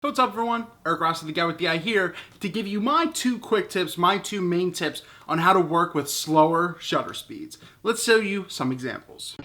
So what's up everyone, Eric Rossi, the guy with the eye here, to give you my two quick tips, my two main tips on how to work with slower shutter speeds. Let's show you some examples.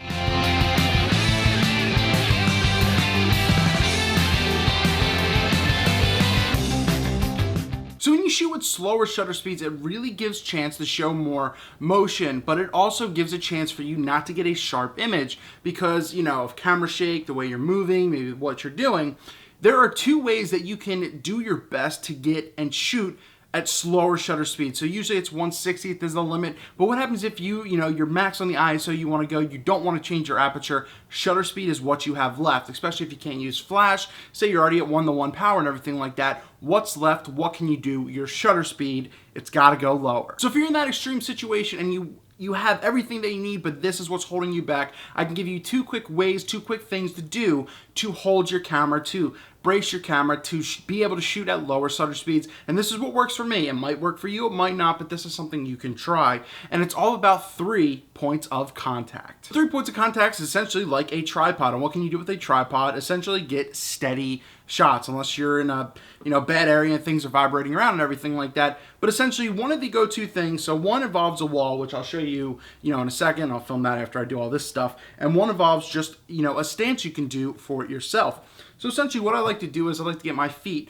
So when you shoot with slower shutter speeds, it really gives chance to show more motion, but it also gives a chance for you not to get a sharp image because, of camera shake, the way you're moving, maybe what you're doing. There are two ways that you can do your best to get and shoot at slower shutter speed. So usually it's 1/60th is the limit, but what happens if you're max on the ISO, you want to go, you don't want to change your aperture, shutter speed is what you have left, especially if you can't use flash, say you're already at 1:1 power and everything like that, what's left, what can you do? Your shutter speed, it's got to go lower. So if you're in that extreme situation and you have everything that you need, but this is what's holding you back, I can give you two quick ways, two quick things to do to hold your camera, to brace your camera, to be able to shoot at lower shutter speeds. And this is what works for me. It might work for you, it might not, but this is something you can try. And it's all about 3 points of contact. 3 points of contact is essentially like a tripod. And what can you do with a tripod? Essentially get steady shots, unless you're in a bad area and things are vibrating around and everything like that. But essentially one of the go-to things, so one involves a wall, which I'll show you, in a second. I'll film that after I do all this stuff. And one involves just, a stance you can do for it yourself. So essentially what I like to do is I like to get my feet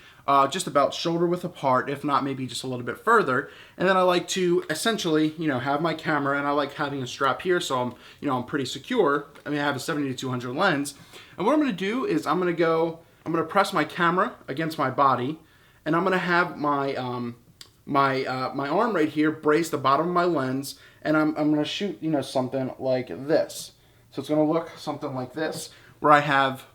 just about shoulder width apart, if not maybe just a little bit further. And then I like to essentially, have my camera, and I like having a strap here so I'm pretty secure. I have a 70-200 lens. And what I'm going to do is I'm going to press my camera against my body, and I'm going to have my my arm right here brace the bottom of my lens, and I'm going to shoot something like this. So it's going to look something like this, where I have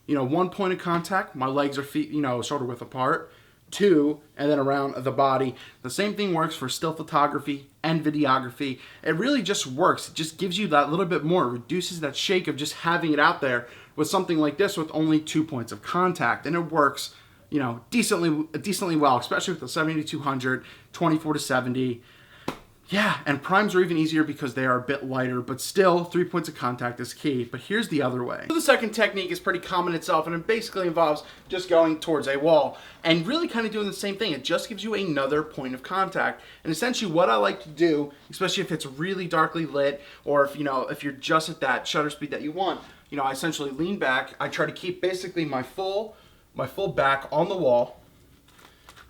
1 point of contact, my legs are feet shoulder width apart, 2, and then around the body. The same thing works for still photography and videography. It really just works. It just gives you that little bit more. It reduces that shake of just having it out there with something like this with only 2 points of contact, and it works decently well, especially with the 70-200, 24-70. Yeah, and primes are even easier because they are a bit lighter, but still 3 points of contact is key. But here's the other way. So the second technique is pretty common itself, and it basically involves just going towards a wall and really kind of doing the same thing. It just gives you another point of contact. And essentially what I like to do, especially if it's really darkly lit, or if you're just at that shutter speed that you want, I essentially lean back. I try to keep basically my full back on the wall.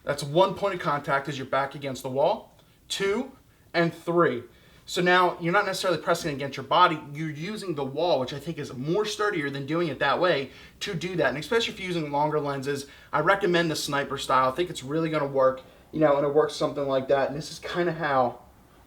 That's 1 point of contact as you're back against the wall. 2 and 3. So now you're not necessarily pressing against your body, you're using the wall, which I think is more sturdier than doing it that way, to do that. And especially if you're using longer lenses, I recommend the sniper style. I think it's really going to work, and it works something like that. And this is kind of how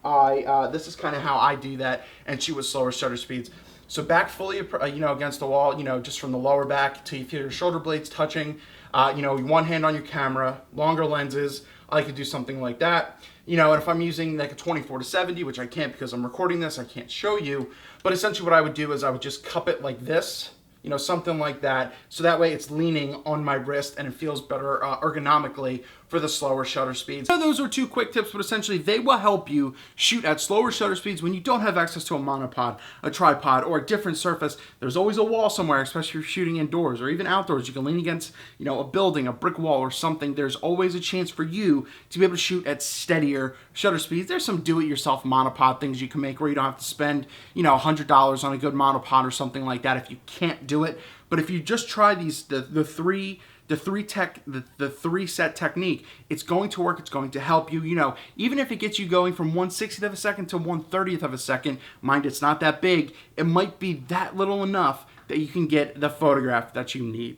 I do that and shoot with slower shutter speeds. So back fully, against the wall, just from the lower back till you feel your shoulder blades touching. One hand on your camera, longer lenses. I like to do something like that. And if I'm using like a 24-70, which I can't because I'm recording this, I can't show you. But essentially what I would do is I would just cup it like this, something like that. So that way it's leaning on my wrist and it feels better ergonomically for the slower shutter speeds. So those are 2 quick tips, but essentially they will help you shoot at slower shutter speeds when you don't have access to a monopod, a tripod, or a different surface. There's always a wall somewhere, especially if you're shooting indoors or even outdoors. You can lean against, a building, a brick wall or something. There's always a chance for you to be able to shoot at steadier shutter speeds. There's some do-it-yourself monopod things you can make where you don't have to spend, $100 on a good monopod or something like that if you can't do it. But if you just try the three set technique, it's going to work. It's going to help you. Even if it gets you going from 1/60th of a second to 1/30th of a second, mind it's not that big. It might be that little enough that you can get the photograph that you need.